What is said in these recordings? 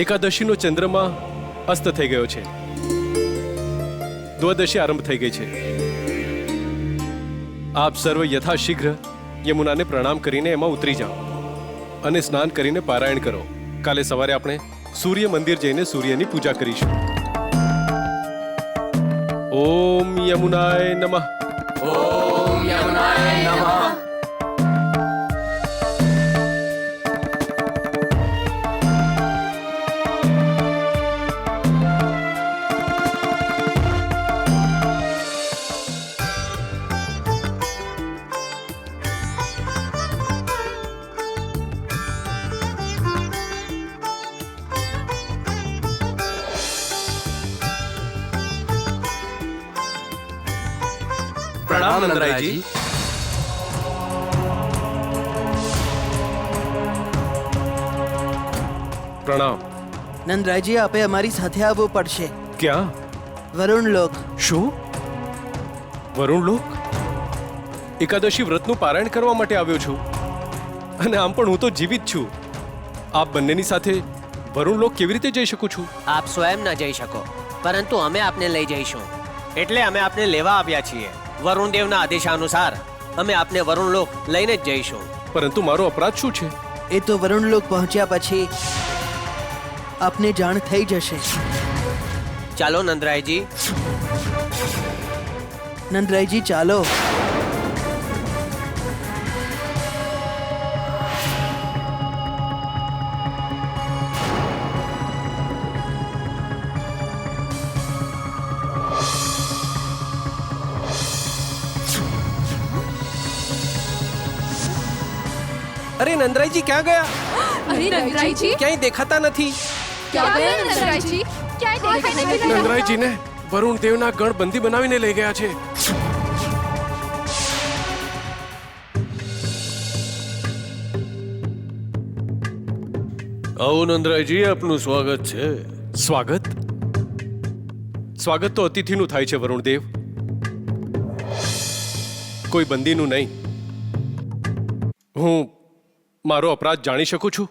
એકાદશીનો ચંદ્રમા અસ્ત થઈ ગયો છે, દ્વાદશી આરંભ થઈ ગઈ છે. આપ સર્વ યથાશીઘ્ર યમુનાને પ્રણામ કરીને એમાં ઉતરી જાઓ અને સ્નાન કરીને પારાયણ કરો. કાલે સવારે આપણે સૂર્ય મંદિર જઈને સૂર્યની પૂજા કરીશું. ઓમ યમુનાય નમઃ. ઓમ યમુનાય નમઃ. પ્રણામ નંદરાયજી. પ્રણામ. નંદરાયજી, આપે અમારી સાથે આવવું પડશે. ક્યાં? વરુણ લોક. શું? વરુણ લોક? એકાદશી વ્રતનું પારાયણ કરવા માટે આવ્યો છું અને આમ પણ હું તો જીવિત છું. આપ બંનેની સાથે વરુણ લોક કેવી રીતે જઈ શકું છું? આપ સ્વયં ન જઈ શકો, પરંતુ અમે આપને લઈ જઈશું. એટલે અમે આપને લેવા આવ્યા છીએ. વરુણદેવના આદેશાનુસાર અમે આપને વરુણ લોક લઈને જ જઈશું. પરંતુ મારો અપરાધ શું છે? એ તો વરુણ લોક પહોંચ્યા પછી આપને જાણ થઈ જશે. ચાલો નંદરાયજી. નંદરાયજી, ચાલો. અરે નંદરાયજી ક્યાં ગયા? અરે નંદરાયજી, ક્યાંય દેખાતા નથી. ક્યાં ગયા નંદરાયજી? ક્યાંય દેખાઈ નથી. નંદરાયજીને વરુણ દેવના ગણ બંદી બનાવીને લઈ ગયા છે. આવો નંદરાયજી, આપનું સ્વાગત છે. સ્વાગત? સ્વાગત તો અતિથિનું થાય છે વરુણદેવ, કોઈ બંદીનું નહીં. હું મારો અપરાધ જાણી શકું છું?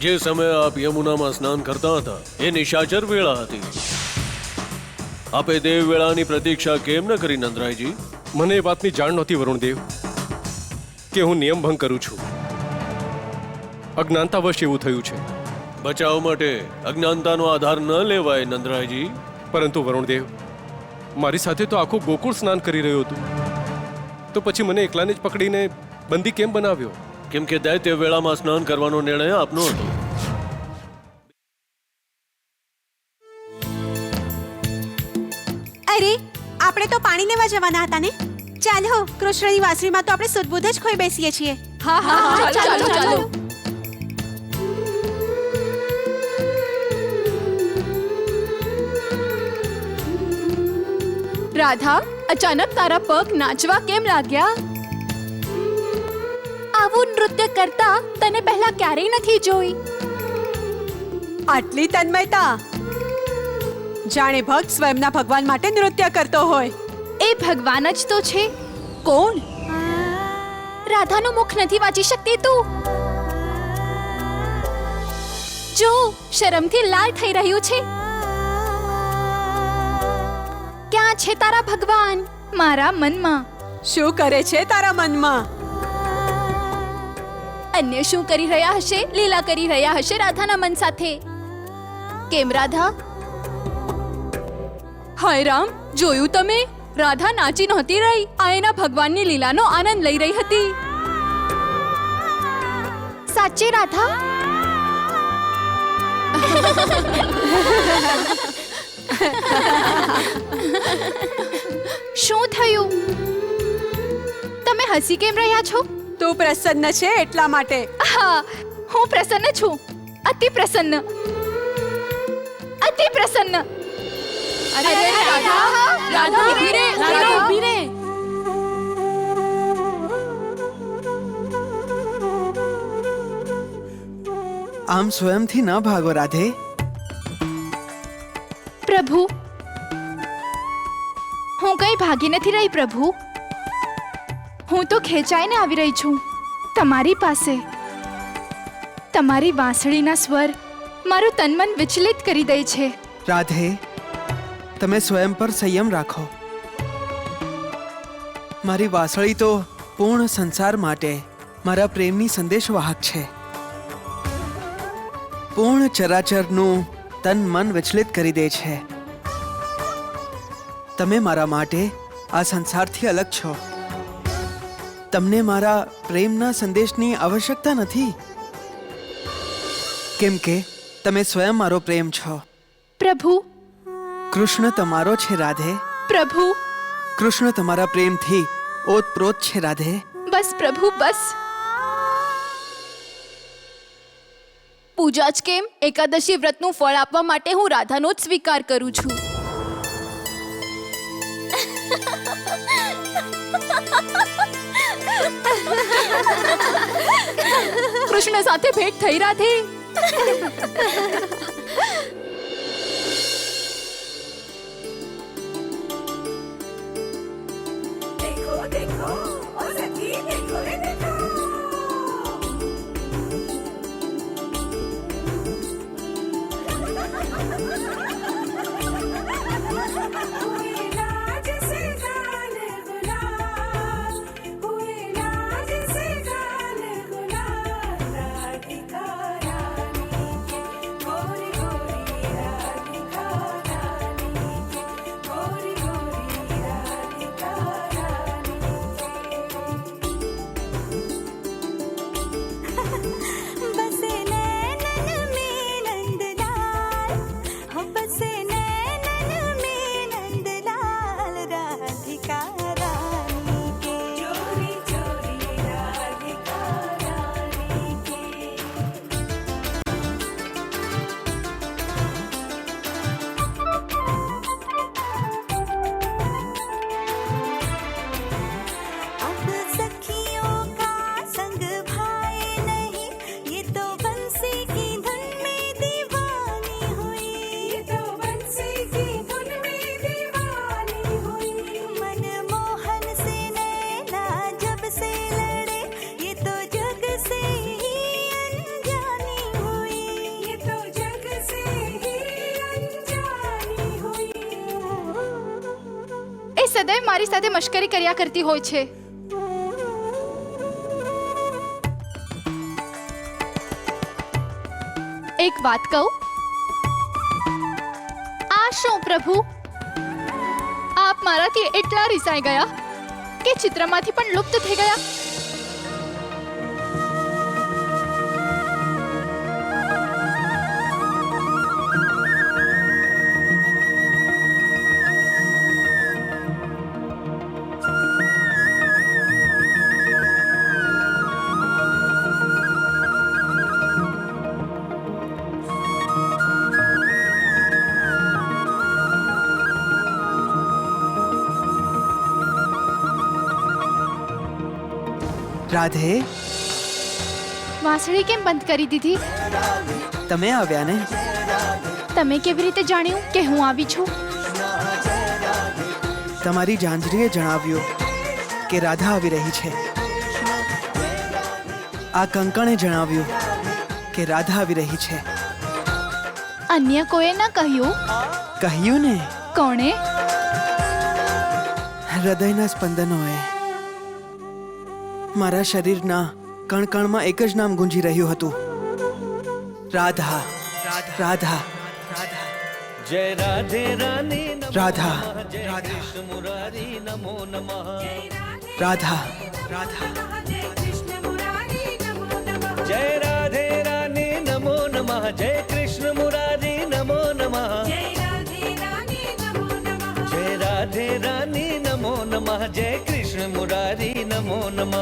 જે સમયે આપ યમુનામાં સ્નાન કરતા હતા એ નિશાચર વેળા હતી. આપે દેવ વેળાની પ્રતીક્ષા કેમ ન કરી નંદરાયજી? મને એ વાતની જાણ નહોતી વરુણદેવ કે હું નિયમ ભંગ કરું છું. અજ્ઞાનતાવશ એવું થયું છે. બચાવ માટે અજ્ઞાનતાનો આધાર ન લેવાય નંદરાયજી. પરંતુ વરુણદેવ, મારી સાથે તો આખું ગોકુળ સ્નાન કરી રહ્યું હતું, તો પછી મને એકલાને જ પકડીને બંદી કેમ બનાવ્યો? કેમ કે દૈત્ય વેળામાં સ્નાન કરવાનો નિર્ણય આપનો હતો. અરે, આપણે તો પાણી લેવા જવાના હતા ને. ચાલો, કૃષ્ણની વાસળીમાં તો આપણે સુદબુધ જ ખોઈ બેસીએ છીએ. હા હા હા, ચાલો ચાલો. રાધા, અચાનક તારા પગ નાચવા કેમ લાગ્યા? આવું નૃત્ય કરતા તને પહેલા ક્યારેય નથી જોઈ. આટલી તન્મયતા! જાણે ભક્ત સ્વયંના ભગવાન માટે નૃત્ય કરતો હોય. એ ભગવાન જ તો છે. કોણ? રાધાનું મુખ નથી વાંચી શકતી તું? જો, શરમથી લાલ થઈ રહ્યું છે. ક્યાં છે તારા ભગવાન? મારા મનમાં. શું કરે છે તારા મનમાં? અન્ય શું કરી રહ્યા હશે? લીલા કરી રહ્યા હશે રાધાના મન સાથે. કેમ રાધા? હાય રામ, જોયું તમે? રાધા નાચી નહોતી રહી, આ એના ભગવાનની લીલાનો આનંદ લઈ રહી હતી. સાચે રાધા? શું થયું? તમે હસી કેમ રહ્યા છો? તું પ્રસન્ન છે એટલા માટે. હા, હું પ્રસન્ન છું. અતિ પ્રસન્ન. અતિ પ્રસન્ન. અરે રાધા, રાધા ઊભી રહે, રાધા ઊભી રહે. આમ સ્વયંથી ન ભાગો રાધે. પ્રભુ, હું કઈ ભાગી નથી રહી પ્રભુ. હું તો ખેંચાઈને આવી રહી છું તમારી પાસે. તમારી વાંસળીના સ્વર મારું તન મન વિચલિત કરી દે છે. રાધે, તમે સ્વયં પર સંયમ રાખો. મારી વાસળી તો પૂર્ણ સંસાર માટે મારા પ્રેમની સંદેશવાહક છે. પૂર્ણ ચરાચરનું તન મન વિચલિત કરી દે છે. તમે મારા માટે આ સંસારથી અલગ છો. તમને મારા પ્રેમના સંદેશની આવશ્યકતા નથી, કેમ કે તમે સ્વયં મારો પ્રેમ છો. પ્રભુ, કૃષ્ણ તમારો છે રાધે. પ્રભુ, કૃષ્ણ તમારા પ્રેમથી ઓતપ્રોત છે રાધે. બસ પ્રભુ, બસ. પૂજા જ કેમ, એકાદશી વ્રતનું ફળ આપવા માટે હું રાધાનો જ સ્વીકાર કરું છું. કૃષ્ણ સાથે ભેટ થઈ રાધે. સદાય મારી સાથે મશ્કરી કર્યા કરતી હોય છે. એક વાત કહું? આ શું પ્રભુ, આપ મારાથી એટલા રિસાઈ ગયા કે ચિત્રમાંથી પણ લુપ્ત થઈ ગયા. રાધે, વાંસળી કેમ બંધ કરી દીધી? તમે આવ્યા ને? તમે કેવી રીતે જાણ્યું કે હું આવી છું? તમારી જાંજરીએ જણાવ્યું કે રાધા આવી રહી છે. આ કંકણે જણાવ્યું કે રાધા આવી રહી છે. અન્ય કોઈએ ન કહ્યું? કહ્યું ને. કોણે? હૃદયના સ્પંદનોએ. મારા શરીરના કણકણમાં એક જ નામ ગુંજી રહ્યું હતું, રાધા. રાધા, જય રાધે રાની રાધા, કૃષ્ણ મુરારી નમો નમઃ. રાધા, રાધા. જય રાધે રાની નમો નમઃ. જય કૃષ્ણ મુરારી નમો નમઃ. જય રાધે રાની નમો નમઃ. જય કૃષ્ણ મુરારી નમો નમઃ.